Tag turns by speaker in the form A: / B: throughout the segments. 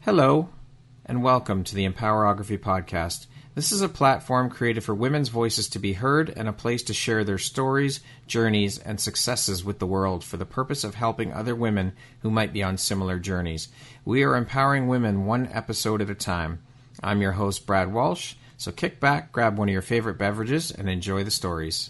A: Hello, and welcome to the Empowerography Podcast. This is a platform created for women's voices to be heard and a place to share their stories, journeys, and successes with the world for the purpose of helping other women who might be on similar journeys. We are empowering women one episode at a time. I'm your host, Brad Walsh, so kick back, grab one of your favorite beverages, and enjoy the stories.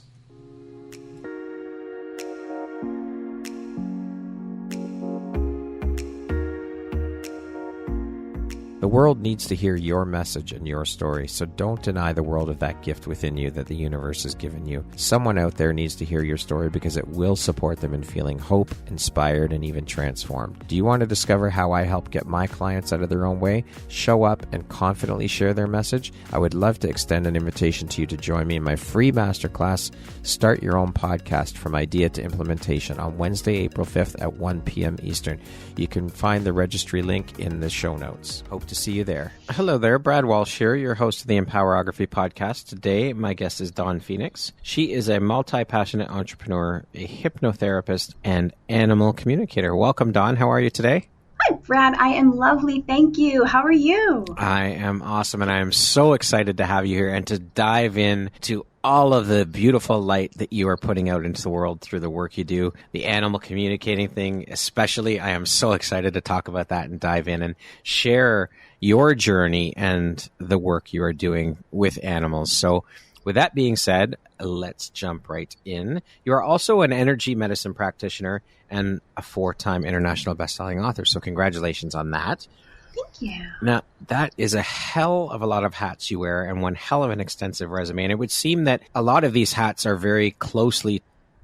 A: The world needs to hear your message and your story, so don't deny the world of that gift within you that the universe has given you. Someone out there needs to hear your story because it will support them in feeling hope, inspired, and even transformed. Do you want to discover how I help get my clients out of their own way, show up, and confidently share their message? I would love to extend an invitation to you to join me in my free masterclass, Start Your Own Podcast from Idea to Implementation, on Wednesday, April 5th at 1 p.m. Eastern. You can find the registry link in the show notes. Hope to see you there. Hello there, Brad Walsh here, your host of the Empowerography Podcast. Today, my guest is Dawn Phoenix. She is a multi-passionate entrepreneur, a hypnotherapist, and animal communicator. Welcome, Dawn. How are you today?
B: Hi, Brad. I am lovely. Thank you. How are you?
A: I am awesome, and I am so excited to have you here and to dive in to all of the beautiful light that you are putting out into the world through the work you do, the animal communicating thing especially. I am so excited to talk about that and dive in and share your journey and the work you are doing with animals. So with that being said, let's jump right in. You are also an energy medicine practitioner and a 4-time international best-selling author. So congratulations on that.
B: Thank you.
A: Now, that is a hell of a lot of hats you wear and one hell of an extensive resume. And it would seem that a lot of these hats are very closely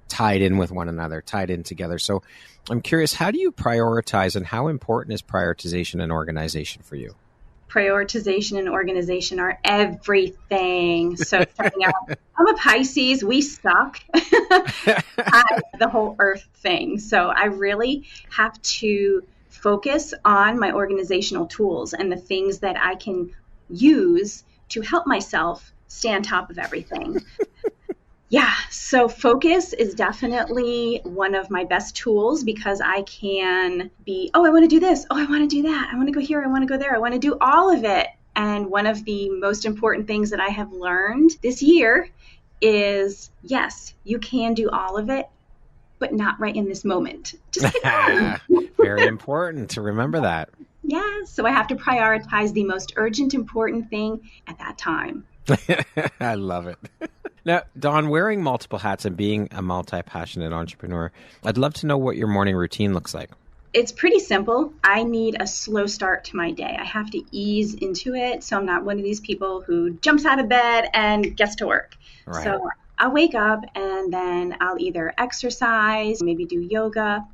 A: tied in with one another, tied in together. So I'm curious, how do you prioritize and how important is prioritization and organization for you?
B: Prioritization and organization are everything. So starting out, I'm a Pisces. We suck at the whole earth thing. So I really have to focus on my organizational tools and the things that I can use to help myself stay on top of everything. Yeah, so focus is definitely one of my best tools because I can be, I want to do this. I want to do that. I want to go here. I want to go there. I want to do all of it. And one of the most important things that I have learned this year is, yes, you can do all of it, but not right in this moment. Just
A: Very important to remember that.
B: Yeah, so I have to prioritize the most urgent, important thing at that time.
A: I love it. Now, Dawn, wearing multiple hats and being a multi-passionate entrepreneur, I'd love to know what your morning routine looks like.
B: It's pretty simple. I need a slow start to my day. I have to ease into it, so I'm not one of these people who jumps out of bed and gets to work. Right. So I'll wake up and then I'll either exercise, maybe do yoga,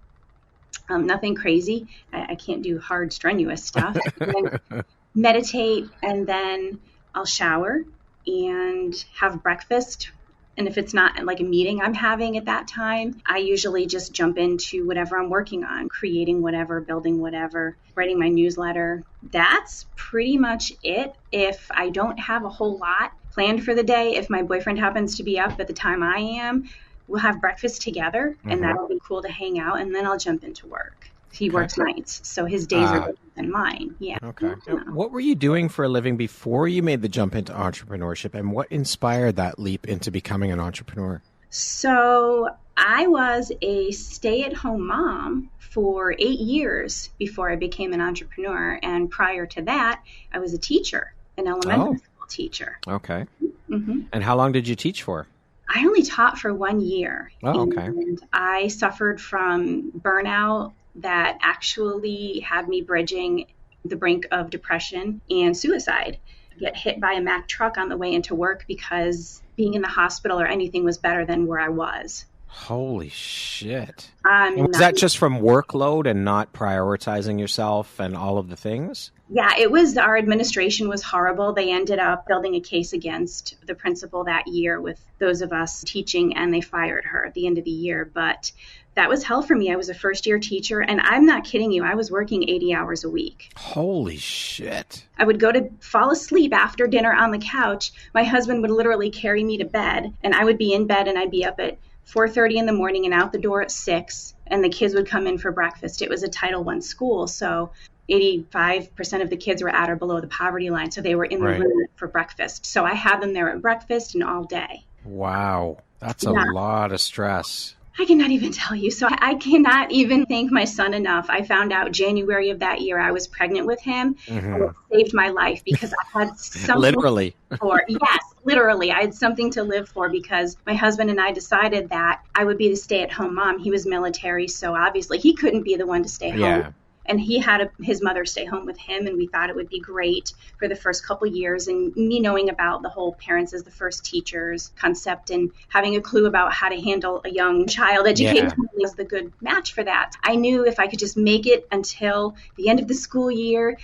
B: nothing crazy. I can't do hard, strenuous stuff. And then meditate, and then I'll shower and have breakfast. And if it's not like a meeting I'm having at that time, I usually just jump into whatever I'm working on, creating whatever, building whatever, writing my newsletter. That's pretty much it. If I don't have a whole lot planned for the day, if my boyfriend happens to be up at the time I am, we'll have breakfast together, and that'll be cool to hang out, and then I'll jump into work. He works nights, so his days are different than mine. Yeah.
A: Okay. What were you doing for a living before you made the jump into entrepreneurship, and what inspired that leap into becoming an entrepreneur?
B: So I was a stay-at-home mom for 8 years before I became an entrepreneur, and prior to that, I was a teacher, an elementary school teacher.
A: Okay. Mm-hmm. And how long did you teach for?
B: I only taught for 1 year.
A: Oh, okay.
B: And I suffered from burnout that actually had me bridging the brink of depression and suicide. Get hit by a Mack truck on the way into work because being in the hospital or anything was better than where I was.
A: Holy shit. Was that just from workload and not prioritizing yourself and all of the things?
B: Yeah, it was. Our administration was horrible. They ended up building a case against the principal that year with those of us teaching, and they fired her at the end of the year. But that was hell for me. I was a first-year teacher, and I'm not kidding you. I was working 80 hours a week.
A: Holy shit.
B: I would go to fall asleep after dinner on the couch. My husband would literally carry me to bed, and I would be in bed, and I'd be up at 4:30 in the morning and out the door at 6, and the kids would come in for breakfast. It was a Title I school, so 85% of the kids were at or below the poverty line. So they were in the room for breakfast. So I had them there at breakfast and all day.
A: Wow. That's a lot of stress.
B: I cannot even tell you. So I cannot even thank my son enough. I found out January of that year I was pregnant with him. And it saved my life because I had something
A: Literally.
B: for. Yes, literally. I had something to live for because my husband and I decided that I would be the stay-at-home mom. He was military, so obviously he couldn't be the one to stay home.
A: Yeah.
B: And he had his mother stay home with him, and we thought it would be great for the first couple years. And me knowing about the whole parents as the first teachers concept and having a clue about how to handle a young child education was the good match for that. I knew if I could just make it until the end of the school year,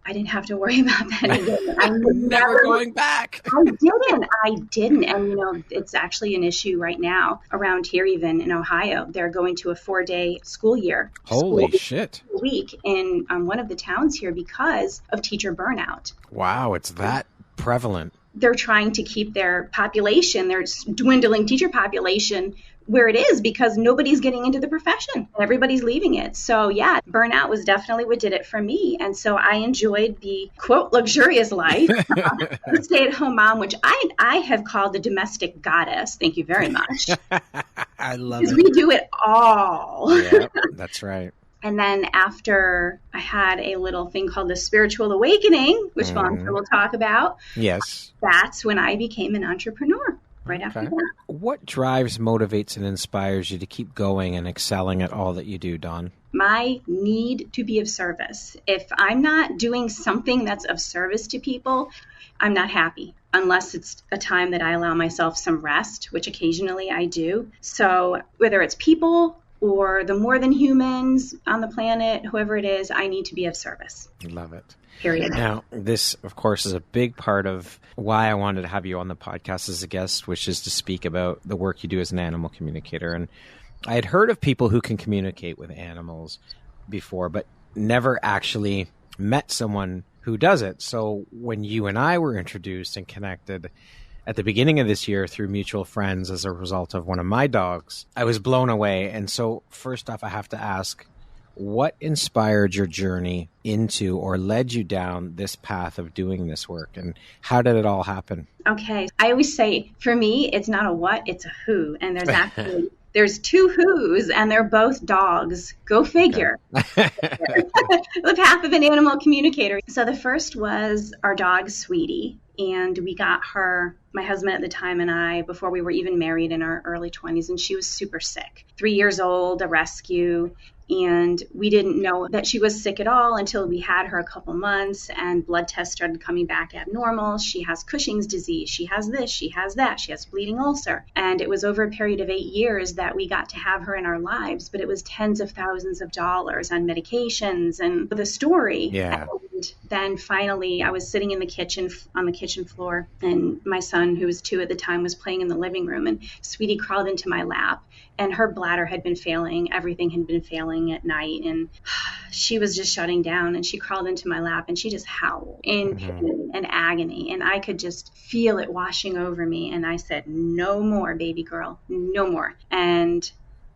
B: I didn't have to worry about that again.
A: I'm never going back.
B: I didn't. And, it's actually an issue right now around here, even in Ohio. They're going to a 4-day school year.
A: Holy shit.
B: Week in one of the towns here because of teacher burnout.
A: Wow, it's that prevalent.
B: They're trying to keep their population, their dwindling teacher population, where it is because nobody's getting into the profession. Everybody's leaving it. So yeah, burnout was definitely what did it for me. And so I enjoyed the quote luxurious life, the stay-at-home mom, which I have called the domestic goddess. Thank you very much.
A: I love it.
B: We do it all.
A: Yeah, that's right.
B: And then after I had a little thing called the spiritual awakening, which I'm sure we'll talk about.
A: Yes.
B: That's when I became an entrepreneur. Right after that.
A: What drives, motivates, and inspires you to keep going and excelling at all that you do, Dawn?
B: My need to be of service. If I'm not doing something that's of service to people, I'm not happy unless it's a time that I allow myself some rest, which occasionally I do. So whether it's people or the more than humans on the planet, whoever it is, I need to be of service.
A: Love it.
B: Period.
A: Now, this, of course, is a big part of why I wanted to have you on the podcast as a guest, which is to speak about the work you do as an animal communicator. And I had heard of people who can communicate with animals before, but never actually met someone who does it. So when you and I were introduced and connected at the beginning of this year through mutual friends as a result of one of my dogs, I was blown away. And so first off, I have to ask, what inspired your journey into or led you down this path of doing this work? And how did it all happen?
B: Okay. I always say, for me, it's not a what, it's a who. And there's actually, there's two who's, and they're both dogs. Go figure. Okay. The path of an animal communicator. So the first was our dog, Sweetie. And we got her, my husband at the time and I, before we were even married in our early 20s, and she was super sick. 3 years old, a rescue. And we didn't know that she was sick at all until we had her a couple months and blood tests started coming back abnormal. She has Cushing's disease. She has this, she has that. She has bleeding ulcer. And it was over a period of 8 years that we got to have her in our lives, but it was tens of thousands of dollars on medications and the story.
A: Yeah.
B: And then finally I was sitting in the kitchen, on the kitchen floor, and my son, who was 2 at the time, was playing in the living room, and Sweetie crawled into my lap. And her bladder had been failing. Everything had been failing at night. And she was just shutting down. And she crawled into my lap and she just howled in pain and agony. And I could just feel it washing over me. And I said, no more, baby girl, no more. And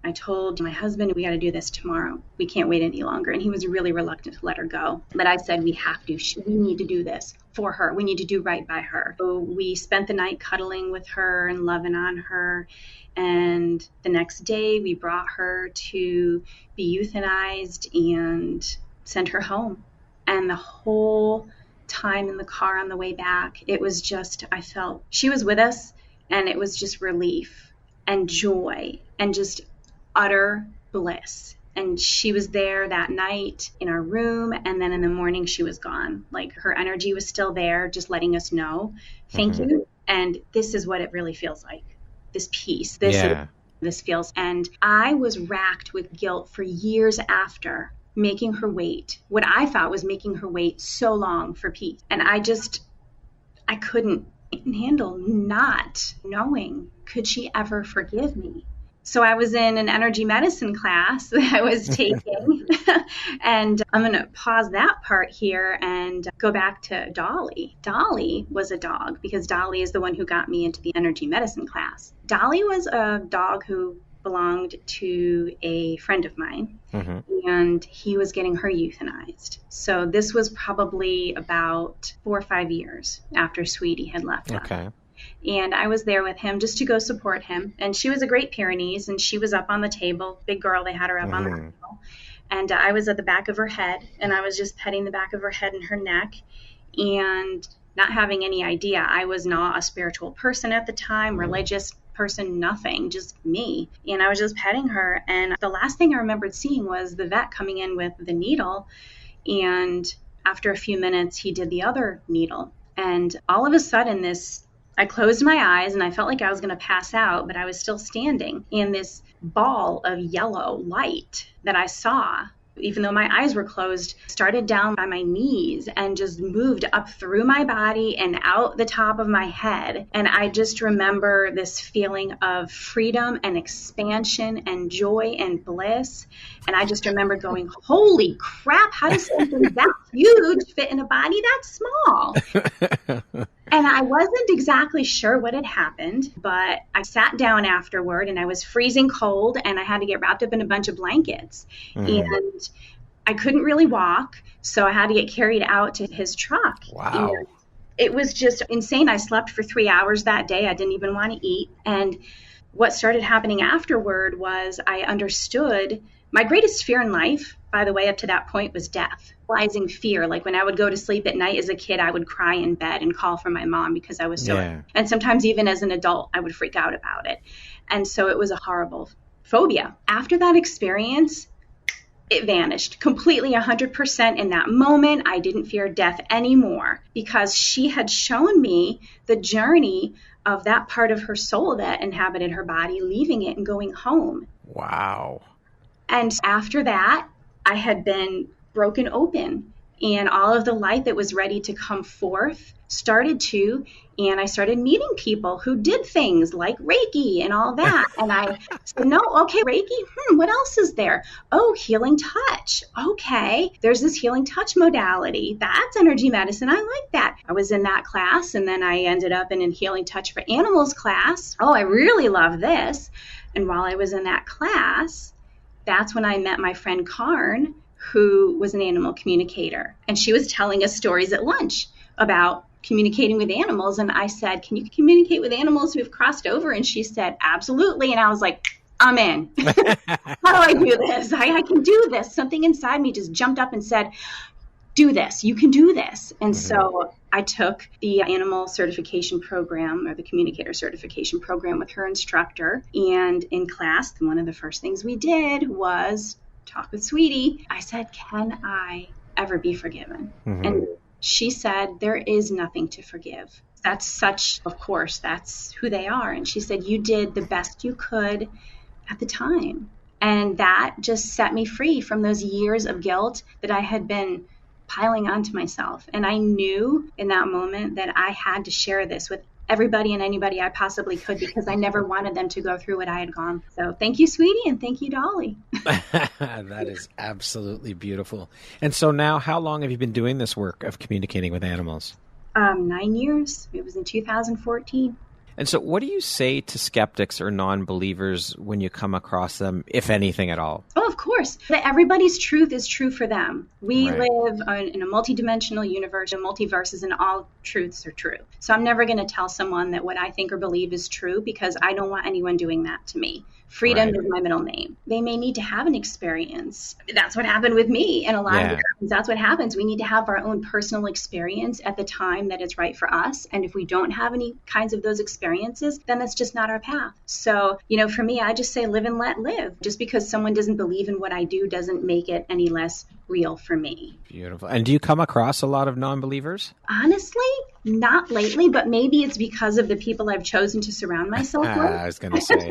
B: I told my husband, we got to do this tomorrow. We can't wait any longer. And he was really reluctant to let her go. But I said, we have to. We need to do this for her. We need to do right by her. So we spent the night cuddling with her and loving on her. And the next day we brought her to be euthanized and sent her home. And the whole time in the car on the way back, it was just, I felt she was with us, and it was just relief and joy and just utter bliss. And she was there that night in our room, and then in the morning she was gone. Like, her energy was still there, just letting us know, thank you. And this is what it really feels like. This peace, this feels. And I was racked with guilt for years after making her wait, what I thought was making her wait so long for peace. And I couldn't handle not knowing, could she ever forgive me? So I was in an energy medicine class that I was taking, and I'm going to pause that part here and go back to Dolly. Dolly was a dog because Dolly is the one who got me into the energy medicine class. Dolly was a dog who belonged to a friend of mine,
A: Mm-hmm.
B: and he was getting her euthanized. So this was probably about 4 or 5 years after Sweetie had left us.
A: Okay.
B: And I was there with him just to go support him. And she was a Great Pyrenees, and she was up on the table. Big girl, they had her up on the table. And I was at the back of her head, and I was just petting the back of her head and her neck. And not having any idea, I was not a spiritual person at the time, religious person, nothing, just me. And I was just petting her. And the last thing I remembered seeing was the vet coming in with the needle. And after a few minutes, he did the other needle. And all of a sudden, I closed my eyes and I felt like I was going to pass out, but I was still standing. And this ball of yellow light that I saw, even though my eyes were closed, started down by my knees and just moved up through my body and out the top of my head. And I just remember this feeling of freedom and expansion and joy and bliss. And I just remember going, holy crap, how does something that huge fit in a body that small? And I wasn't exactly sure what had happened, but I sat down afterward and I was freezing cold and I had to get wrapped up in a bunch of blankets. And I couldn't really walk, so I had to get carried out to his truck.
A: Wow.
B: And it was just insane. I slept for 3 hours that day. I didn't even want to eat. And what started happening afterward was I understood my greatest fear in life, by the way, up to that point, was death. Realizing fear, like when I would go to sleep at night as a kid, I would cry in bed and call for my mom because I was so, and sometimes even as an adult, I would freak out about it. And so it was a horrible phobia. After that experience, it vanished completely, 100% in that moment. I didn't fear death anymore because she had shown me the journey of that part of her soul that inhabited her body, leaving it and going home.
A: Wow.
B: And after that, I had been broken open, and all of the light that was ready to come forth started to, and I started meeting people who did things like Reiki and all that. And I said, no, okay, Reiki, what else is there? Oh, healing touch. Okay, there's this healing touch modality. That's energy medicine. I like that. I was in that class, and then I ended up in a healing touch for animals class. Oh, I really love this. And while I was in that class, that's when I met my friend Karn, who was an animal communicator. And she was telling us stories at lunch about communicating with animals. And I said, can you communicate with animals who have crossed over? And she said, absolutely. And I was like, I'm in. How do I do this? I can do this. Something inside me just jumped up and said, do this. You can do this. And so I took the animal certification program, or the communicator certification program, with her instructor. And in class, one of the first things we did was talk with Sweetie. I said, can I ever be forgiven? And she said, there is nothing to forgive. That's such, of course, that's who they are. And she said, you did the best you could at the time. And that just set me free from those years of guilt that I had been piling onto myself. And I knew in that moment that I had to share this with everybody and anybody I possibly could, because I never wanted them to go through what I had gone. So thank you, Sweetie, and thank you, Dolly.
A: That is absolutely beautiful. And so now, how long have you been doing this work of communicating with animals?
B: 9 years. It was in 2014.
A: And so what do you say to skeptics or non-believers when you come across them, if anything at all?
B: Oh, of course. That everybody's truth is true for them. We live in a multidimensional universe, and multiverses, and all truths are true. So I'm never going to tell someone that what I think or believe is true, because I don't want anyone doing that to me. Freedom is my middle name. They may need to have an experience. That's what happened with me. And a lot of times that's what happens. We need to have our own personal experience at the time that is right for us. And if we don't have any kinds of those experiences, then that's just not our path. So, for me, I just say live and let live. Just because someone doesn't believe in what I do doesn't make it any less real for me.
A: Beautiful. And do you come across a lot of non-believers?
B: Honestly, not lately, but maybe it's because of the people I've chosen to surround myself with.
A: I was going to say.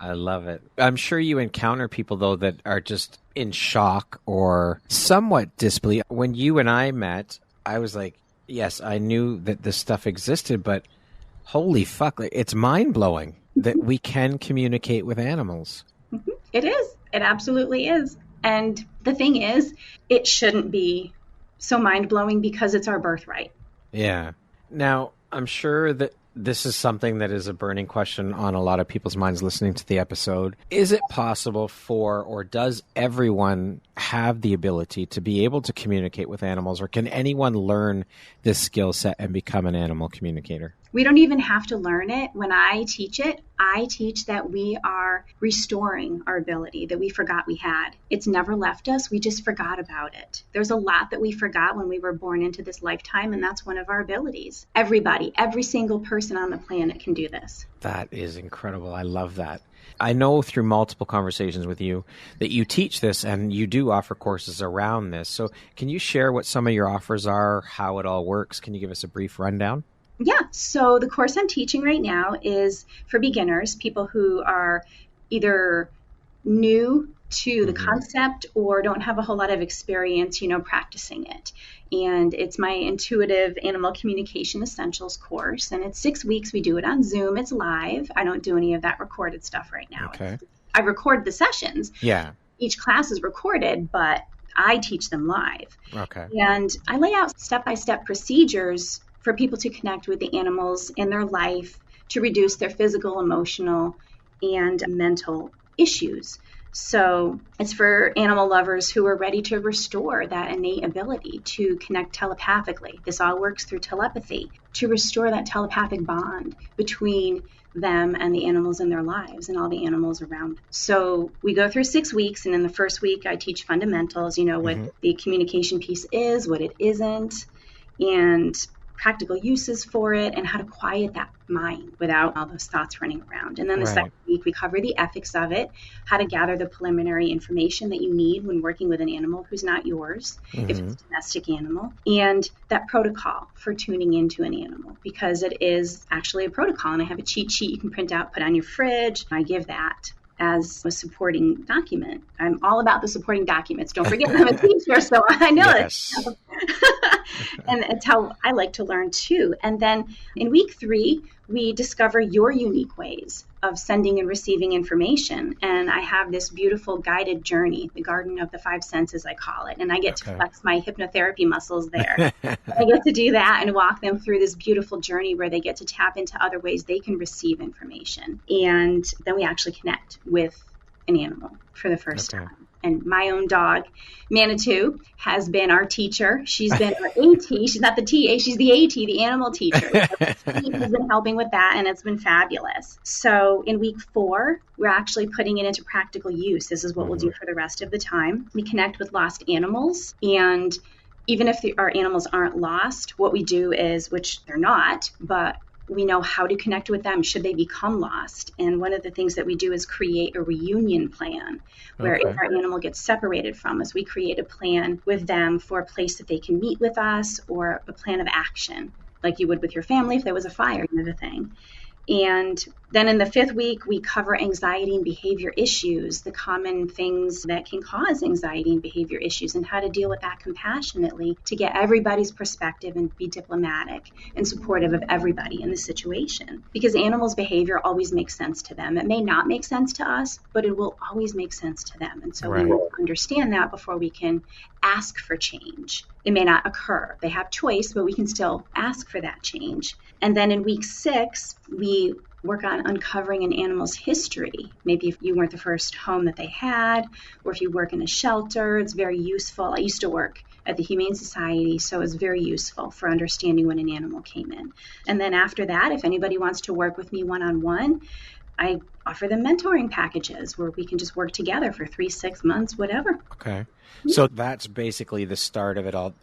A: I love it. I'm sure you encounter people, though, that are just in shock or somewhat disbelief. When you and I met, I was like, yes, I knew that this stuff existed, but holy fuck, it's mind-blowing that we can communicate with animals.
B: It is. It absolutely is. And the thing is, it shouldn't be so mind-blowing because it's our birthright.
A: Yeah. Now, I'm sure that This is something that is a burning question on a lot of people's minds listening to the episode. Is it possible for, or does everyone have the ability to be able to communicate with animals, or can anyone learn this skill set and become an animal communicator?
B: We don't even have to learn it. When I teach it, I teach that we are restoring our ability that we forgot we had. It's never left us. We just forgot about it. There's a lot that we forgot when we were born into this lifetime, and that's one of our abilities. Everybody, every single person on the planet can do this.
A: That is incredible. I love that. I know through multiple conversations with you that you teach this and you do offer courses around this. So can you share what some of your offers are, how it all works? Can you give us a brief rundown?
B: Yeah, so the course I'm teaching right now is for beginners, people who are either new to the concept or don't have a whole lot of experience, practicing it. And it's my Intuitive Animal Communication Essentials course, and it's 6 weeks. We do it on Zoom. It's live. I don't do any of that recorded stuff right now.
A: Okay.
B: I record the sessions.
A: Yeah.
B: Each class is recorded, but I teach them live.
A: Okay.
B: And I lay out step-by-step procedures for people to connect with the animals in their life to reduce their physical, emotional, and mental issues. So it's for animal lovers who are ready to restore that innate ability to connect telepathically. This all works through telepathy, to restore that telepathic bond between them and the animals in their lives and all the animals around. So we go through 6 weeks, and in the first week I teach fundamentals, what the communication piece is, what it isn't, and practical uses for it, and how to quiet that mind without all those thoughts running around. And then the second week, we cover the ethics of it, how to gather the preliminary information that you need when working with an animal who's not yours, if it's a domestic animal, and that protocol for tuning into an animal, because it is actually a protocol. And I have a cheat sheet you can print out, put on your fridge. I give that as a supporting document. I'm all about the supporting documents. Don't forget I'm a teacher, so I know it. And it's how I like to learn too. And then in week 3, we discover your unique ways of sending and receiving information. And I have this beautiful guided journey, the Garden of the Five Senses, I call it. And I get to flex my hypnotherapy muscles there. I get to do that and walk them through this beautiful journey where they get to tap into other ways they can receive information. And then we actually connect with an animal for the first time. And my own dog, Manitou, has been our teacher. She's been our AT. She's not the TA, she's the AT, the animal teacher. So she has been helping with that, and it's been fabulous. So in week 4, we're actually putting it into practical use. This is what we'll do for the rest of the time. We connect with lost animals, and even if our animals aren't lost, what we do is, which they're not, but we know how to connect with them should they become lost. And one of the things that we do is create a reunion plan where if our animal gets separated from us, we create a plan with them for a place that they can meet with us, or a plan of action, like you would with your family if there was a fire, kind of a thing. And then in the 5th week, we cover anxiety and behavior issues, the common things that can cause anxiety and behavior issues, and how to deal with that compassionately to get everybody's perspective and be diplomatic and supportive of everybody in the situation. Because animals' behavior always makes sense to them. It may not make sense to us, but it will always make sense to them. And so we will understand that before we can ask for change. It may not occur. They have choice, but we can still ask for that change. And then in week 6, we work on uncovering an animal's history. Maybe if you weren't the first home that they had, or if you work in a shelter, it's very useful. I used to work at the Humane Society, so it's very useful for understanding when an animal came in. And then after that, if anybody wants to work with me one-on-one, I offer them mentoring packages where we can just work together for 3, 6 months, whatever.
A: Okay. So that's basically the start of it all.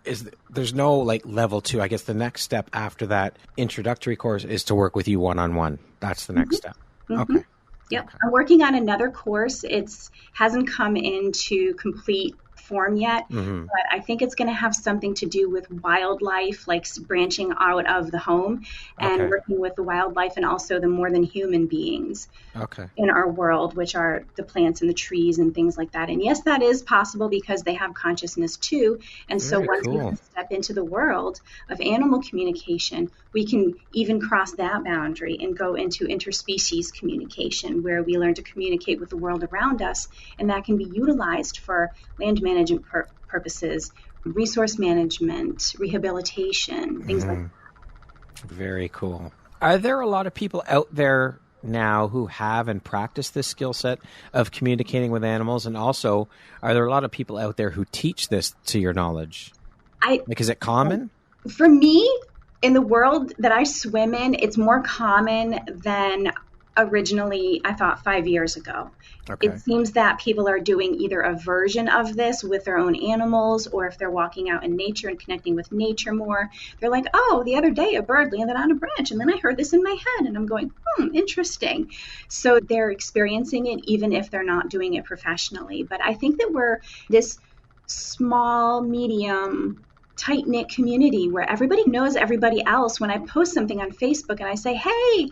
A: There's no level 2. I guess the next step after that introductory course is to work with you one-on-one. That's the next step. Okay.
B: Yep. Okay. I'm working on another course. It hasn't come into complete form yet, but I think it's going to have something to do with wildlife, like branching out of the home and working with the wildlife and also the more than human beings in our world, which are the plants and the trees and things like that. And yes, that is possible because they have consciousness too. And so once we can step into the world of animal communication, we can even cross that boundary and go into interspecies communication, where we learn to communicate with the world around us, and that can be utilized for land management purposes, resource management, rehabilitation, things like that.
A: Very cool. Are there a lot of people out there now who have and practice this skill set of communicating with animals? And also, are there a lot of people out there who teach this, to your knowledge? Is it common?
B: For me, in the world that I swim in, it's more common than originally I thought 5 years ago. Okay. It seems that people are doing either a version of this with their own animals, or if they're walking out in nature and connecting with nature more, they're like, oh, the other day a bird landed on a branch and then I heard this in my head, and I'm going, interesting. So they're experiencing it even if they're not doing it professionally. But I think that we're this small, medium, tight-knit community where everybody knows everybody else. When I post something on Facebook and I say, hey,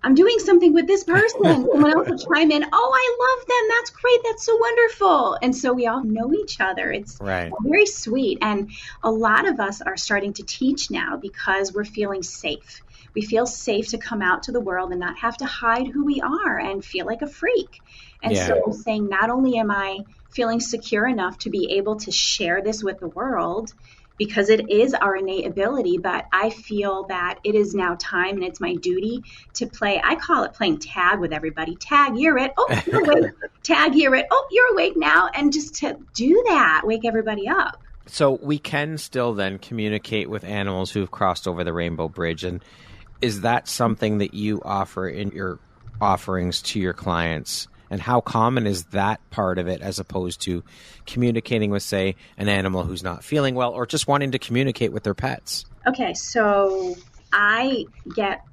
B: I'm doing something with this person, someone else will chime in, oh, I love them. That's great. That's so wonderful. And so we all know each other. It's very sweet. And a lot of us are starting to teach now because we're feeling safe. We feel safe to come out to the world and not have to hide who we are and feel like a freak. And so I'm saying, not only am I feeling secure enough to be able to share this with the world, because it is our innate ability, but I feel that it is now time and it's my duty to play. I call it playing tag with everybody. Tag, you're it. Oh, you're awake. Tag, you're it. Oh, you're awake now. And just to do that, wake everybody up.
A: So we can still then communicate with animals who've crossed over the rainbow bridge. And is that something that you offer in your offerings to your clients? And how common is that part of it as opposed to communicating with, say, an animal who's not feeling well or just wanting to communicate with their pets?
B: Okay, so I get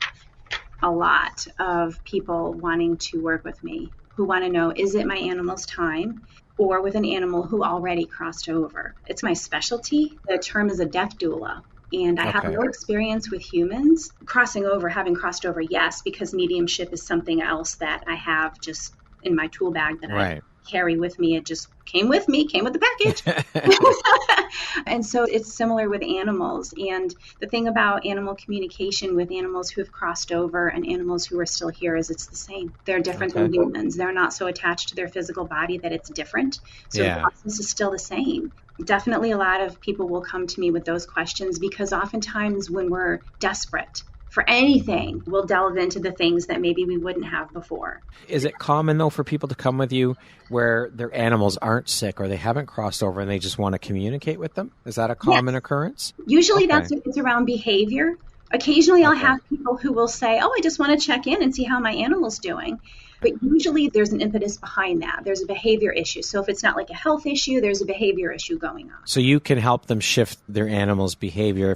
B: a lot of people wanting to work with me who want to know, is it my animal's time or with an animal who already crossed over? It's my specialty. The term is a death doula. And I have no experience with humans. Crossing over, having crossed over, yes, because mediumship is something else that I have just in my tool bag that I carry with me. It just came with the package. And so it's similar with animals. And the thing about animal communication with animals who have crossed over and animals who are still here is it's the same. They're different than humans. They're not so attached to their physical body that it's different. So the process is still the same. Definitely a lot of people will come to me with those questions because oftentimes when we're desperate for anything, we'll delve into the things that maybe we wouldn't have before.
A: Is it common, though, for people to come with you where their animals aren't sick or they haven't crossed over and they just want to communicate with them? Is that a common occurrence?
B: Usually it's around behavior. Occasionally I'll have people who will say, oh, I just want to check in and see how my animal's doing. But usually there's an impetus behind that. There's a behavior issue. So if it's not like a health issue, there's a behavior issue going on.
A: So you can help them shift their animal's behavior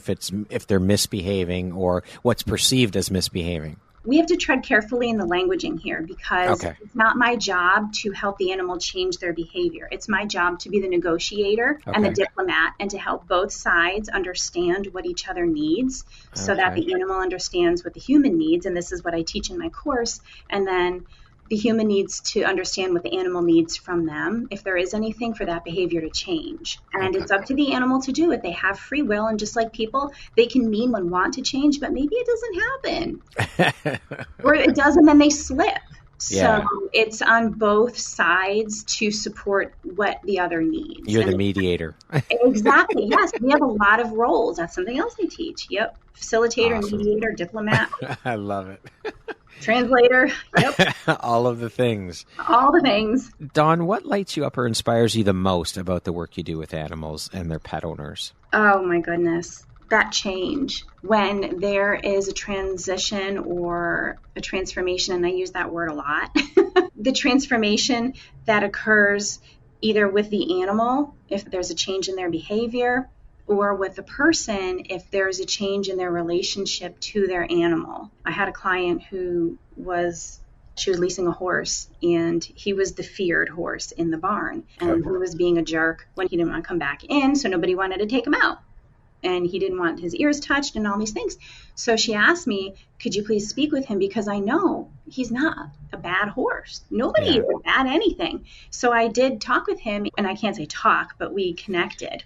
A: if they're misbehaving or what's perceived as misbehaving.
B: We have to tread carefully in the languaging here because it's not my job to help the animal change their behavior. It's my job to be the negotiator and the diplomat and to help both sides understand what each other needs so that the animal understands what the human needs. And this is what I teach in my course. And then the human needs to understand what the animal needs from them, if there is anything for that behavior to change. And it's up to the animal to do it. They have free will, and just like people, they can mean and want to change, but maybe it doesn't happen. Or it does, and then they slip. So it's on both sides to support what the other needs.
A: You're the mediator.
B: Exactly, yes. We have a lot of roles. That's something else I teach. Yep. Facilitator, mediator, diplomat.
A: I love it.
B: Translator. Yep.
A: All of the things.
B: All the things.
A: Dawn, what lights you up or inspires you the most about the work you do with animals and their pet owners?
B: Oh, my goodness. That change. When there is a transition or a transformation, and I use that word a lot, the transformation that occurs either with the animal, if there's a change in their behavior, or with the person, if there's a change in their relationship to their animal. I had a client who she was leasing a horse, and he was the feared horse in the barn. And he was being a jerk when he didn't want to come back in, so nobody wanted to take him out. And he didn't want his ears touched and all these things. So she asked me, could you please speak with him? Because I know he's not a bad horse. Nobody is a bad anything. So I did talk with him, and I can't say talk, but we connected.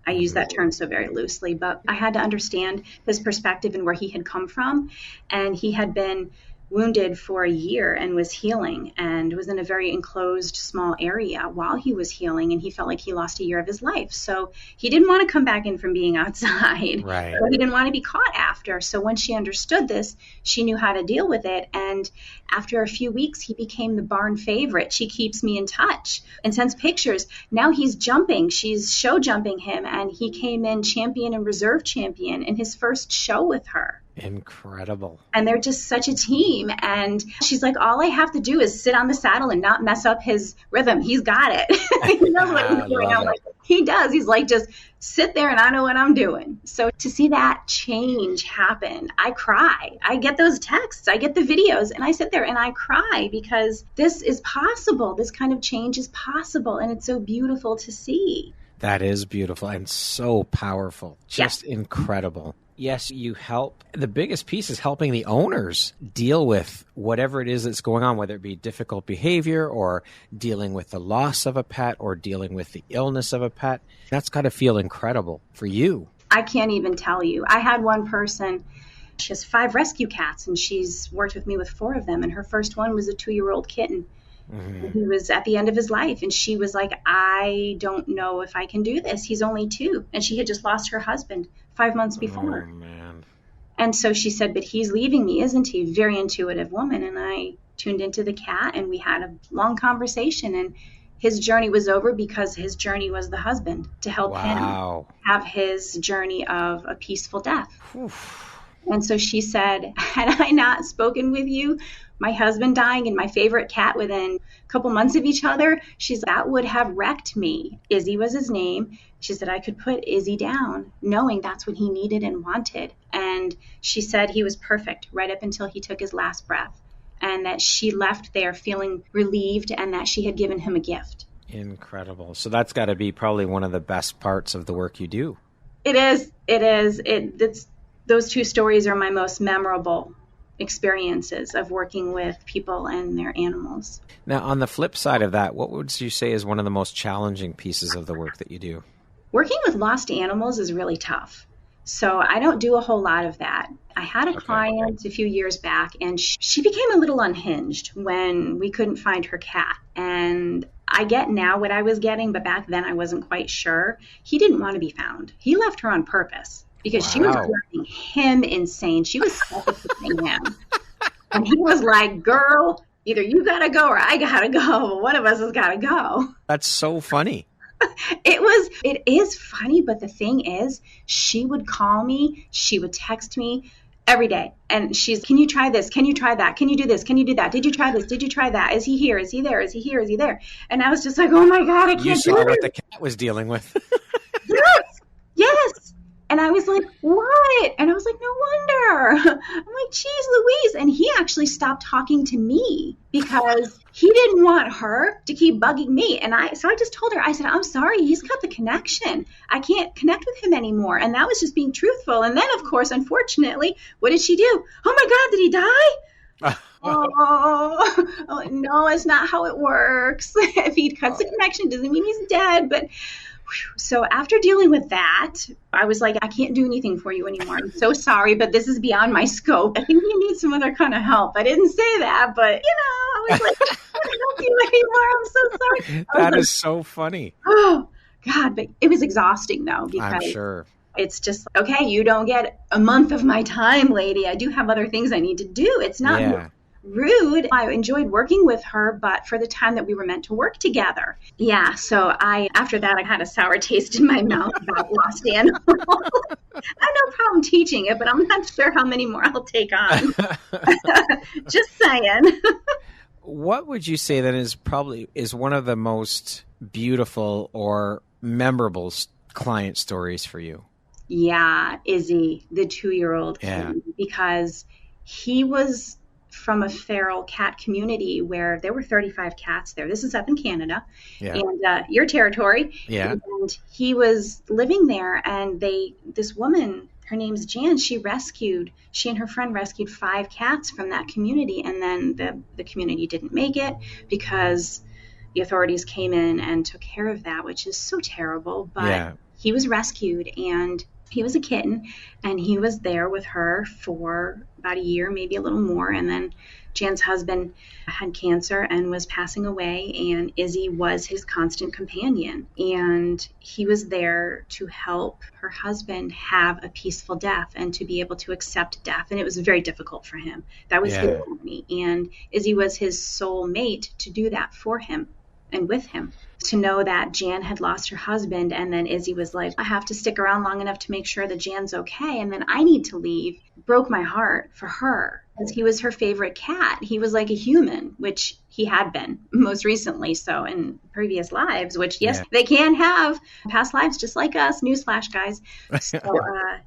B: I use that term so very loosely, but I had to understand his perspective and where he had come from. And he had been wounded for a year and was healing and was in a very enclosed small area while he was healing, and he felt like he lost a year of his life. So he didn't want to come back in from being outside.
A: Right.
B: He didn't want to be caught after. So when she understood this, she knew how to deal with it. And after a few weeks, he became the barn favorite. She keeps me in touch and sends pictures. Now he's jumping. She's show jumping him, and he came in champion and reserve champion in his first show with her.
A: Incredible.
B: And they're just such a team. And she's like, all I have to do is sit on the saddle and not mess up his rhythm. He's got it. He knows what he's doing. I'm like, he does. He's like, just sit there and I know what I'm doing. So to see that change happen, I cry. I get those texts, I get the videos, and I sit there and I cry because this is possible. This kind of change is possible. And it's so beautiful to see.
A: That is beautiful and so powerful. Just incredible. Yes, you help. The biggest piece is helping the owners deal with whatever it is that's going on, whether it be difficult behavior or dealing with the loss of a pet or dealing with the illness of a pet. That's got to feel incredible for you.
B: I can't even tell you. I had one person, she has 5 rescue cats, and she's worked with me with 4 of them. And her first one was a 2-year-old kitten. Mm-hmm. He was at the end of his life, and she was like, I don't know if I can do this. He's only 2. And she had just lost her husband 5 months before.
A: Oh, man.
B: And so she said, but he's leaving me, isn't he? Very intuitive woman. And I tuned into the cat, and we had a long conversation, and his journey was over because his journey was the husband to help him have his journey of a peaceful death. Oof. And so she said, had I not spoken with you, my husband dying and my favorite cat within a couple months of each other, that would have wrecked me. Izzy was his name. She said I could put Izzy down knowing that's what he needed and wanted. And she said he was perfect right up until he took his last breath, and that she left there feeling relieved and that she had given him a gift.
A: Incredible. So that's got to be probably one of the best parts of the work you do.
B: It is. Those 2 stories are my most memorable experiences of working with people and their animals.
A: Now, on the flip side of that, what would you say is one of the most challenging pieces of the work that you do?
B: Working with lost animals is really tough. So I don't do a whole lot of that. I had a client a few years back, and she became a little unhinged when we couldn't find her cat. And I get now what I was getting, but back then I wasn't quite sure. He didn't want to be found. He left her on purpose. Because she was driving him insane. She was suffocating him. And he was like, girl, either you got to go or I got to go. One of us has got to go.
A: That's so funny.
B: It is funny, but the thing is, she would call me, she would text me every day. And she's, can you try this? Can you try that? Can you do this? Can you do that? Did you try this? Did you try that? Is he here? Is he there? Is he here? Is he there? And I was just like, oh my God, I can't do it.
A: You saw what the cat was dealing with.
B: Yes. And I was like, what? And I was like, no wonder. I'm like, geez Louise. And he actually stopped talking to me because he didn't want her to keep bugging me. And so I just told her, I said, I'm sorry, he's got the connection. I can't connect with him anymore. And that was just being truthful. And then, of course, unfortunately, what did she do? Oh my God, did he die? Oh, no, it's not how it works. If he cuts the connection, doesn't mean he's dead. But so after dealing with that, I was like, I can't do anything for you anymore. I'm so sorry, but this is beyond my scope. I think you need some other kind of help. I didn't say that, but, I was like, I can't help you anymore. I'm so sorry.
A: That is so funny.
B: Oh, God. But it was exhausting, though, because
A: I'm sure.
B: It's just, okay, you don't get a month of my time, lady. I do have other things I need to do. It's not rude. I enjoyed working with her, but for the time that we were meant to work together. Yeah, so after that, I had a sour taste in my mouth about lost animals. I have no problem teaching it, but I'm not sure how many more I'll take on. Just saying.
A: What would you say that is one of the most beautiful or memorable client stories for you? Yeah,
B: Izzy, the 2-year-old kid, because he was from a feral cat community where there were 35 cats there. This is up in Canada and your territory.
A: Yeah.
B: And he was living there, and this woman, her name's Jan, she and her friend rescued 5 cats from that community. And then the community didn't make it because the authorities came in and took care of that, which is so terrible. But he was rescued, and He was a kitten, and he was there with her for about a year, maybe a little more. And then Jan's husband had cancer and was passing away, and Izzy was his constant companion. And he was there to help her husband have a peaceful death and to be able to accept death. And it was very difficult for him. That was his journey. And Izzy was his soul mate to do that for him and with him. To know that Jan had lost her husband, and then Izzy was like, I have to stick around long enough to make sure that Jan's okay, and then I need to leave, broke my heart for her, because he was her favorite cat. He was like a human, which he had been most recently, so in previous lives, which, yes, they can have past lives just like us. Newsflash, guys. So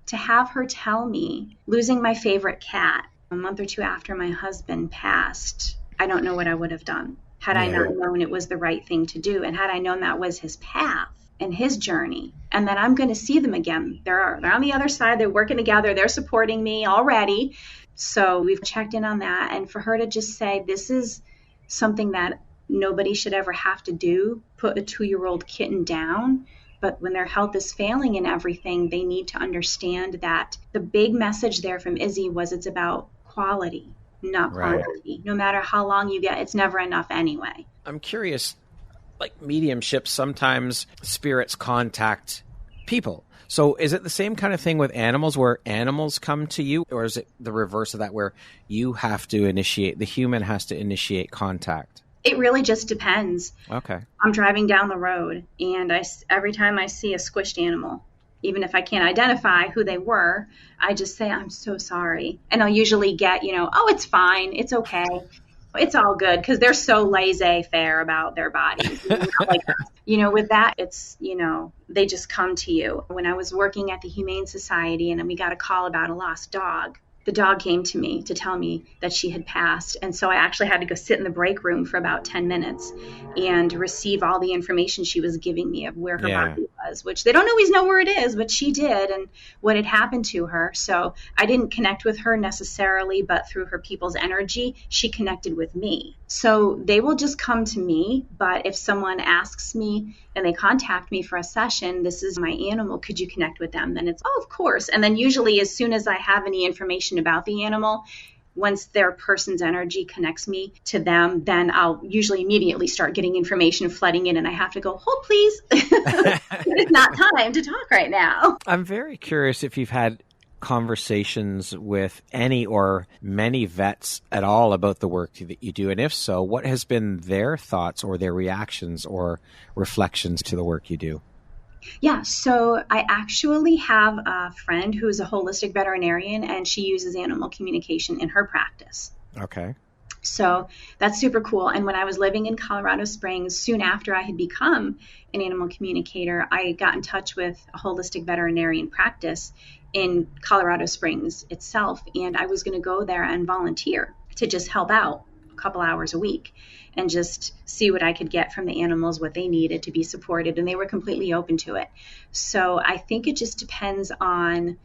B: to have her tell me, losing my favorite cat a month or two after my husband passed, I don't know what I would have done. Had I not known it was the right thing to do, and had I known that was his path and his journey, and that I'm going to see them again. They're on the other side. They're working together. They're supporting me already. So we've checked in on that. And for her to just say, this is something that nobody should ever have to do, put a 2-year-old kitten down. But when their health is failing and everything, they need to understand that the big message there from Izzy was it's about quality, not quantity. No matter how long you get, it's never enough anyway.
A: I'm curious, like mediumship, sometimes spirits contact people. So is it the same kind of thing with animals where animals come to you, or is it the reverse of that where you have to initiate, the human has to initiate contact?
B: It really just depends.
A: Okay.
B: I'm driving down the road, and every time I see a squished animal, even if I can't identify who they were, I just say, I'm so sorry. And I'll usually get, oh, it's fine. It's okay. It's all good, because they're so laissez-faire about their bodies. With that, it's, they just come to you. When I was working at the Humane Society and we got a call about a lost dog, the dog came to me to tell me that she had passed. And so I actually had to go sit in the break room for about 10 minutes and receive all the information she was giving me of where her body was, which they don't always know where it is, but she did, and what had happened to her. So I didn't connect with her necessarily, but through her people's energy, she connected with me. So they will just come to me. But if someone asks me and they contact me for a session, this is my animal, could you connect with them? Then it's, oh, of course. And then usually as soon as I have any information about the animal, once their person's energy connects me to them, then I'll usually immediately start getting information flooding in, and I have to go, hold please. It's not time to talk right now.
A: I'm very curious if you've had conversations with any or many vets at all about the work that you do, and if so, what has been their thoughts or their reactions or reflections to the work you do?
B: Yeah, so I actually have a friend who is a holistic veterinarian, and she uses animal communication in her practice.
A: Okay.
B: So that's super cool. And when I was living in Colorado Springs, soon after I had become an animal communicator, I got in touch with a holistic veterinarian practice in Colorado Springs itself. And I was going to go there and volunteer to just help out a couple hours a week and just see what I could get from the animals, what they needed to be supported. And they were completely open to it. So I think it just depends on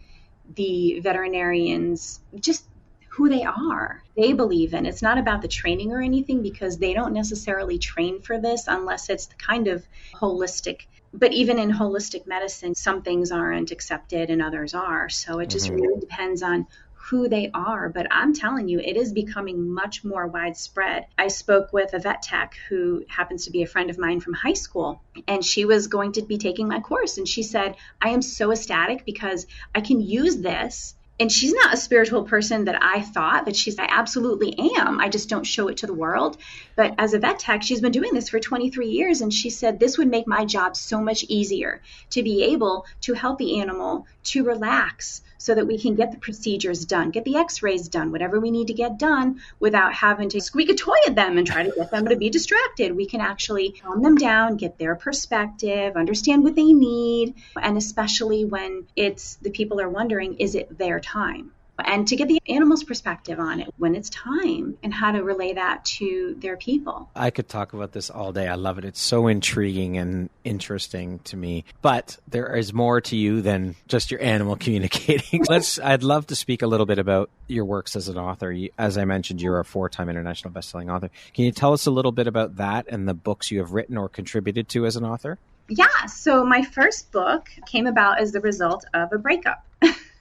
B: the veterinarians, just who they are, they believe in. It's not about the training or anything, because they don't necessarily train for this unless it's the kind of holistic. But even in holistic medicine, some things aren't accepted and others are. So it just really depends on who they are. But I'm telling you, it is becoming much more widespread. I spoke with a vet tech who happens to be a friend of mine from high school, and she was going to be taking my course. And she said, I am so ecstatic because I can use this. And she's not a spiritual person that I thought, but I absolutely am. I just don't show it to the world. But as a vet tech, she's been doing this for 23 years. And she said, this would make my job so much easier to be able to help the animal to relax so that we can get the procedures done, get the x-rays done, whatever we need to get done without having to squeak a toy at them and try to get them to be distracted. We can actually calm them down, get their perspective, understand what they need. And especially when the people are wondering, is it their time? And to get the animal's perspective on it when it's time, and how to relay that to their people.
A: I could talk about this all day. I love it. It's so intriguing and interesting to me. But there is more to you than just your animal communicating. I'd love to speak a little bit about your works as an author. As I mentioned, you're a 4-time international bestselling author. Can you tell us a little bit about that and the books you have written or contributed to as an author?
B: Yeah. So my first book came about as the result of a breakup.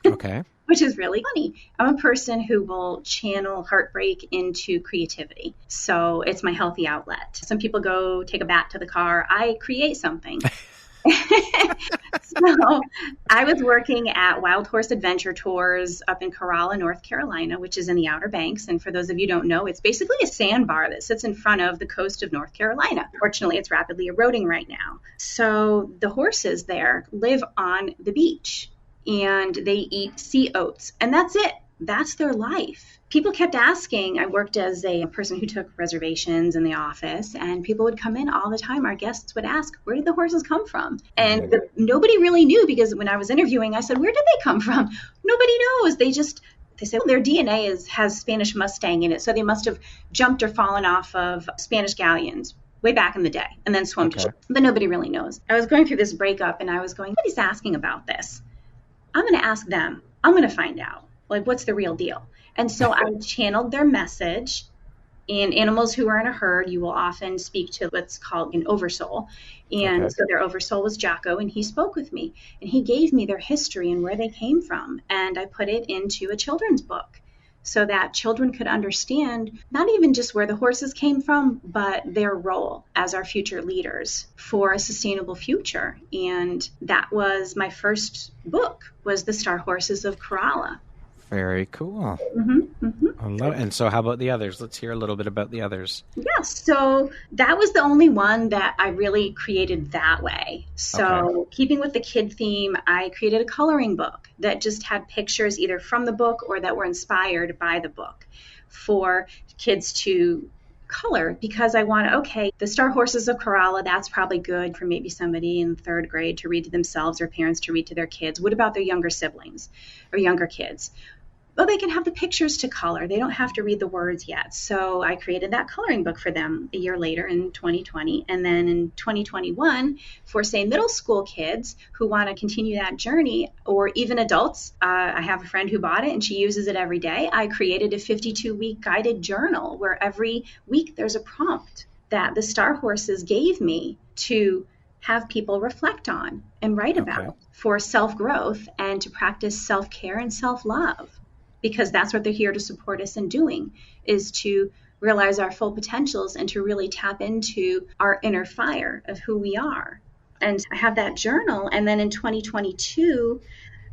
A: Okay.
B: Which is really funny. I'm a person who will channel heartbreak into creativity. So it's my healthy outlet. Some people go take a bat to the car. I create something. So I was working at Wild Horse Adventure Tours up in Corolla, North Carolina, which is in the Outer Banks. And for those of you who don't know, it's basically a sandbar that sits in front of the coast of North Carolina. Fortunately, it's rapidly eroding right now. So the horses there live on the beach and they eat sea oats. And that's it. That's their life. People kept asking. I worked as a person who took reservations in the office, and people would come in all the time. Our guests would ask, where did the horses come from? And nobody really knew, because when I was interviewing, I said, where did they come from? Nobody knows. They said their DNA has Spanish Mustang in it, so they must have jumped or fallen off of Spanish galleons way back in the day and then swum to shore. But nobody really knows. I was going through this breakup, and I was going, nobody's asking about this. I'm going to ask them. I'm going to find out. Like, what's the real deal? And so I channeled their message. In animals who are in a herd, you will often speak to what's called an oversoul. And so their oversoul was Jocko, and he spoke with me. And he gave me their history and where they came from. And I put it into a children's book so that children could understand not even just where the horses came from, but their role as our future leaders for a sustainable future. And that was my first book, was The Star Horses of Corolla.
A: Very cool. I love it. And so how about the others? Let's hear a little bit about the others.
B: Yeah, so that was the only one that I really created that way. So keeping with the kid theme, I created a coloring book that just had pictures either from the book or that were inspired by the book for kids to color, because I wanted, the Star Horses of Corolla, that's probably good for maybe somebody in third grade to read to themselves or parents to read to their kids. What about their younger siblings or younger kids? Well, they can have the pictures to color. They don't have to read the words yet. So I created that coloring book for them a year later in 2020. And then in 2021, for, say, middle school kids who want to continue that journey, or even adults, I have a friend who bought it and she uses it every day. I created a 52-week guided journal where every week there's a prompt that the Star Horses gave me to have people reflect on and write about for self-growth and to practice self-care and self-love. Because that's what they're here to support us in doing, is to realize our full potentials and to really tap into our inner fire of who we are. And I have that journal. And then in 2022,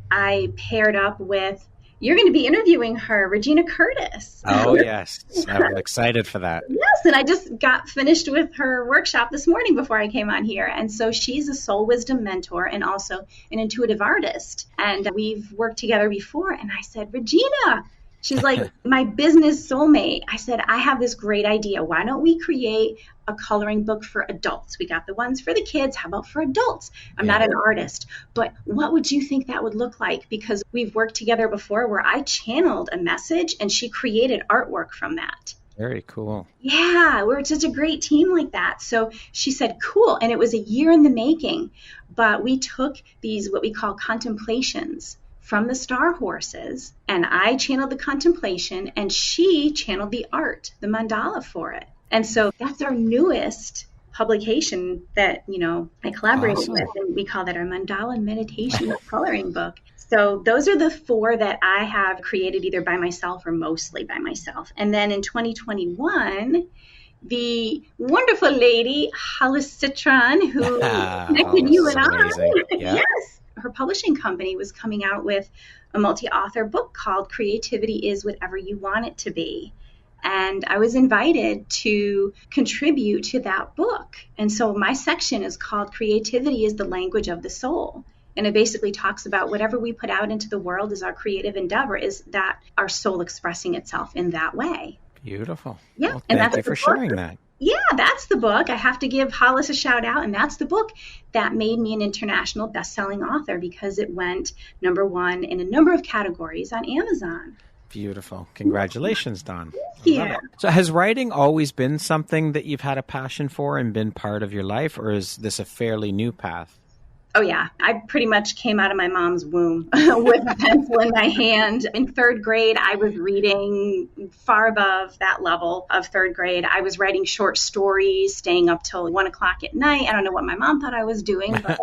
B: I paired up with, you're going to be interviewing her, Regina Curtis.
A: Oh, yes. I'm excited for that.
B: Yes. And I just got finished with her workshop this morning before I came on here. And so she's a soul wisdom mentor and also an intuitive artist. And we've worked together before. And I said, Regina, she's like my business soulmate. I said, I have this great idea. Why don't we create a coloring book for adults? We got the ones for the kids. How about for adults? I'm not an artist, but what would you think that would look like? Because we've worked together before where I channeled a message and she created artwork from that.
A: Very cool.
B: Yeah, we're such a great team like that. So she said, cool. And it was a year in the making, but we took these, what we call contemplations from the Star Horses, and I channeled the contemplation and she channeled the art, the mandala for it. And so that's our newest publication that, I collaborated with, and we call that our mandala meditation coloring book. So those are the 4 that I have created either by myself or mostly by myself. And then in 2021, the wonderful lady, Hollis Citron, who connected you and I, yes, her publishing company was coming out with a multi-author book called Creativity is Whatever You Want It to Be. And I was invited to contribute to that book. And so my section is called Creativity is the Language of the Soul. And it basically talks about whatever we put out into the world as our creative endeavor is that our soul expressing itself in that way.
A: Beautiful.
B: Yeah.
A: Well,
B: and
A: thank you for sharing that.
B: Yeah, that's the book. I have to give Hollis a shout out. And that's the book that made me an international best-selling author because it went #1 in a number of categories on Amazon.
A: Beautiful. Congratulations, Dawn.
B: Yeah.
A: So has writing always been something that you've had a passion for and been part of your life, or is this a fairly new path?
B: Oh, yeah. I pretty much came out of my mom's womb with a pencil in my hand. In third grade, I was reading far above that level of third grade. I was writing short stories, staying up till 1 o'clock at night. I don't know what my mom thought I was doing, but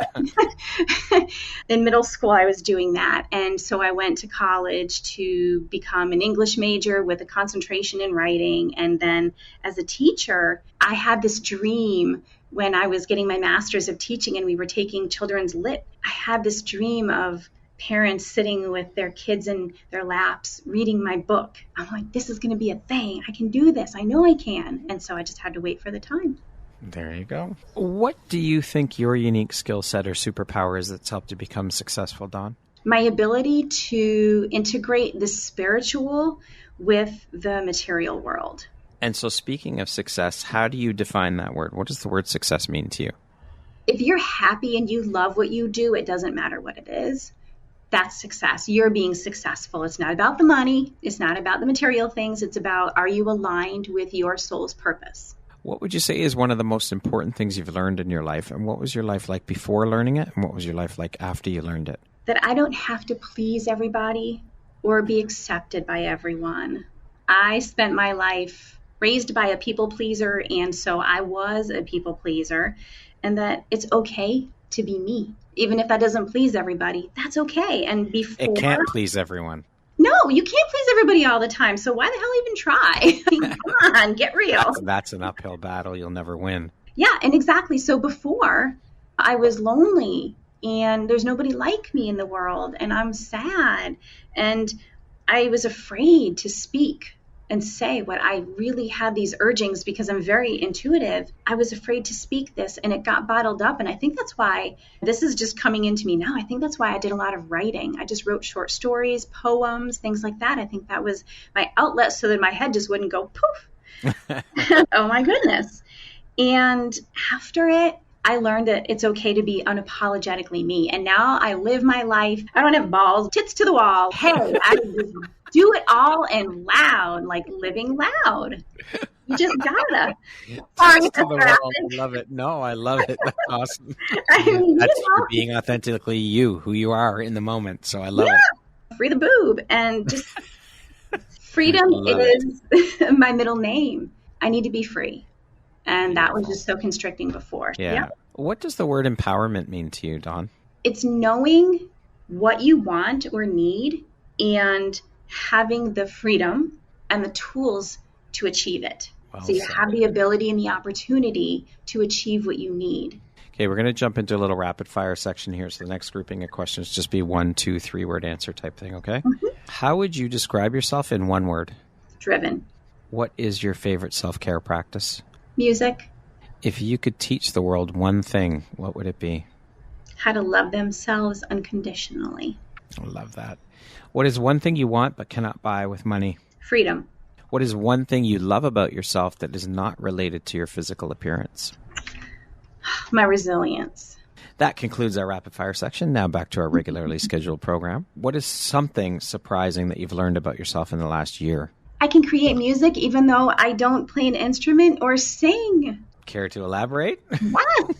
B: in middle school, I was doing that. And so I went to college to become an English major with a concentration in writing. And then as a teacher, I had this dream. When I was getting my master's of teaching and we were taking children's lit, I had this dream of parents sitting with their kids in their laps reading my book. I'm like, this is going to be a thing. I can do this. I know I can. And so I just had to wait for the time.
A: There you go. What do you think your unique skill set or superpower is that's helped you become successful, Dawn?
B: My ability to integrate the spiritual with the material world.
A: And so speaking of success, how do you define that word? What does the word success mean to you?
B: If you're happy and you love what you do, it doesn't matter what it is. That's success. You're being successful. It's not about the money. It's not about the material things. It's about, are you aligned with your soul's purpose?
A: What would you say is one of the most important things you've learned in your life? And what was your life like before learning it? And what was your life like after you learned it?
B: That I don't have to please everybody or be accepted by everyone. I spent my life raised by a people pleaser, and so I was a people pleaser, and that it's okay to be me. Even if that doesn't please everybody, that's okay. And before...
A: It can't please everyone.
B: No, you can't please everybody all the time, so why the hell even try? Come on, get real.
A: That's an uphill battle you'll never win.
B: Yeah, and exactly. So before, I was lonely, and there's nobody like me in the world, and I'm sad, and I was afraid to speak and say what I really had, these urgings, because I'm very intuitive. I was afraid to speak this, and it got bottled up. And I think that's why this is just coming into me now. I think that's why I did a lot of writing. I just wrote short stories, poems, things like that. I think that was my outlet so that my head just wouldn't go poof. Oh my goodness. And after it, I learned that it's okay to be unapologetically me. And now I live my life. I don't have balls, tits to the wall. Hey, I just do it all and loud, like living loud. You just gotta. Sorry,
A: I love it. No, I love it. That's awesome. That's you being authentically you, who you are in the moment. So I love it.
B: Free the boob. And just freedom is my middle name. I need to be free. And that was just so constricting before.
A: Yeah. What does the word empowerment mean to you, Dawn?
B: It's knowing what you want or need and having the freedom and the tools to achieve it. Well, so you have the ability and the opportunity to achieve what you need.
A: Okay, we're going to jump into a little rapid fire section here. So the next grouping of questions just be 1, 2, 3 word answer type thing, okay? Mm-hmm. How would you describe yourself in one word?
B: Driven.
A: What is your favorite self-care practice?
B: Music.
A: If you could teach the world one thing, what would it be?
B: How to love themselves unconditionally.
A: I love that. What is one thing you want but cannot buy with money?
B: Freedom.
A: What is one thing you love about yourself that is not related to your physical appearance?
B: My resilience.
A: That concludes our rapid fire section. Now back to our regularly scheduled program. What is something surprising that you've learned about yourself in the last year?
B: I can create music even though I don't play an instrument or sing.
A: Care to elaborate?
B: Yes.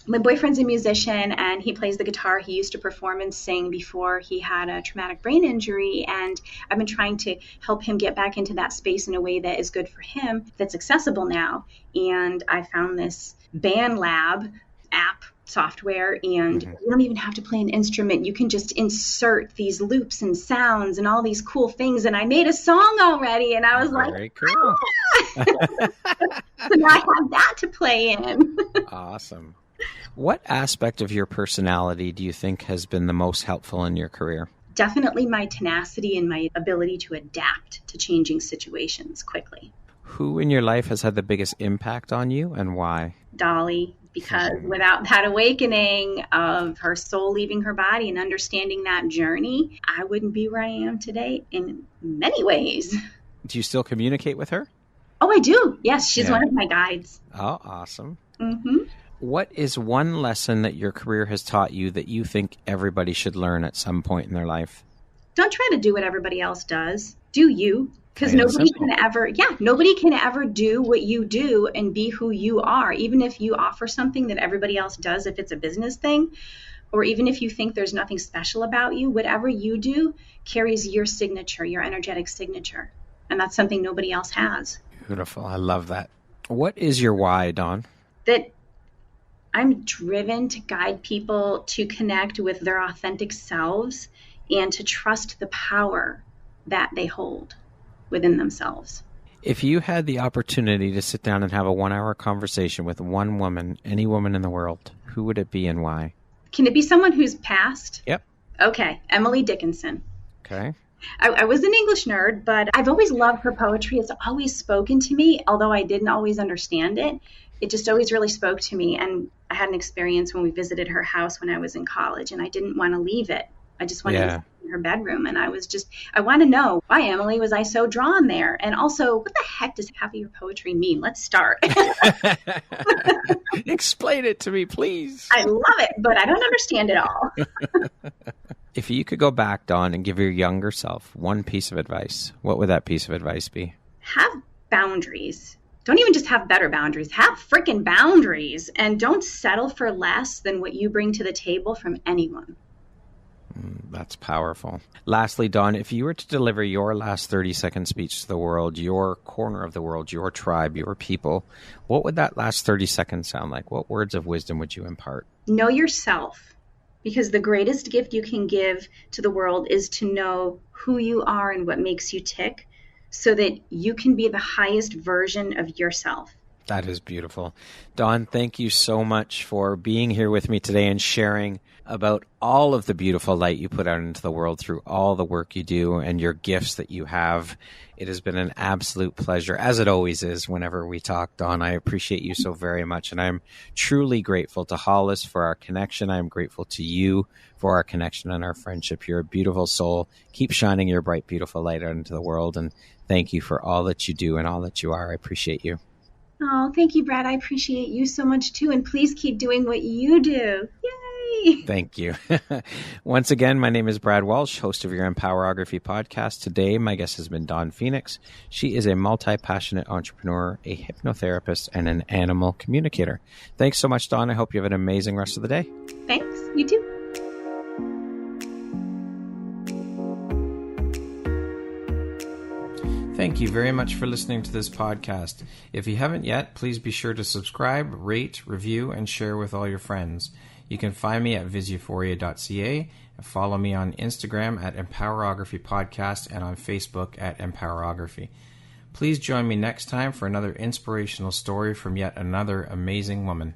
B: My boyfriend's a musician and he plays the guitar. He used to perform and sing before he had a traumatic brain injury. And I've been trying to help him get back into that space in a way that is good for him, that's accessible now. And I found this Band Lab app software, and you don't even have to play an instrument. You can just insert these loops and sounds and all these cool things. And I made a song already, and I was
A: very cool.
B: So now I have that to play in.
A: Awesome. What aspect of your personality do you think has been the most helpful in your career?
B: Definitely my tenacity and my ability to adapt to changing situations quickly.
A: Who in your life has had the biggest impact on you and why?
B: Dolly. Because without that awakening of her soul leaving her body and understanding that journey, I wouldn't be where I am today in many ways.
A: Do you still communicate with her?
B: Oh, I do. Yes, she's one of my guides.
A: Oh, awesome.
B: Mm-hmm.
A: What is one lesson that your career has taught you that you think everybody should learn at some point in their life?
B: Don't try to do what everybody else does. Do you. Because nobody can ever do what you do and be who you are, even if you offer something that everybody else does, if it's a business thing. or even if you think there's nothing special about you, whatever you do carries your signature, your energetic signature. And that's something nobody else has.
A: Beautiful. I love that. What is your why, Dawn?
B: That I'm driven to guide people to connect with their authentic selves and to trust the power that they hold within themselves.
A: If you had the opportunity to sit down and have a 1-hour conversation with one woman, any woman in the world, who would it be and why?
B: Can it be someone who's passed?
A: Yep.
B: Okay, Emily Dickinson.
A: Okay.
B: I was an English nerd, but I've always loved her poetry. It's always spoken to me, although I didn't always understand it. It just always really spoke to me. And I had an experience when we visited her house when I was in college, and I didn't want to leave it. I just wanted to sit in her bedroom, and I want to know, why, Emily, was I so drawn there? And also, what the heck does half of your poetry mean? Let's start.
A: Explain it to me, please.
B: I love it, but I don't understand it all.
A: If you could go back, Dawn, and give your younger self one piece of advice, what would that piece of advice be?
B: Have boundaries. Don't even just have better boundaries. Have freaking boundaries. And don't settle for less than what you bring to the table from anyone.
A: That's powerful. Lastly, Dawn, if you were to deliver your last 30-second speech to the world, your corner of the world, your tribe, your people, what would that last 30 seconds sound like? What words of wisdom would you impart?
B: Know yourself, because the greatest gift you can give to the world is to know who you are and what makes you tick, so that you can be the highest version of yourself.
A: That is beautiful. Dawn, thank you so much for being here with me today and sharing about all of the beautiful light you put out into the world through all the work you do and your gifts that you have. It has been an absolute pleasure, as it always is whenever we talk, Dawn. I appreciate you so very much, and I'm truly grateful to Hollis for our connection. I'm grateful to you for our connection and our friendship. You're a beautiful soul. Keep shining your bright, beautiful light out into the world, and thank you for all that you do and all that you are. I appreciate you.
B: Oh, thank you, Brad. I appreciate you so much, too. And please keep doing what you do. Yay!
A: Thank you. Once again, my name is Brad Walsh, host of your Empowerography Podcast. Today, my guest has been Dawn Phoenix. She is a multi-passionate entrepreneur, a hypnotherapist, and an animal communicator. Thanks so much, Dawn. I hope you have an amazing rest of the day.
B: Thanks. You too.
A: Thank you very much for listening to this podcast. If you haven't yet, please be sure to subscribe, rate, review, and share with all your friends. You can find me at viseuphoria.ca and follow me on Instagram at Empowerography Podcast and on Facebook at Empowerography. Please join me next time for another inspirational story from yet another amazing woman.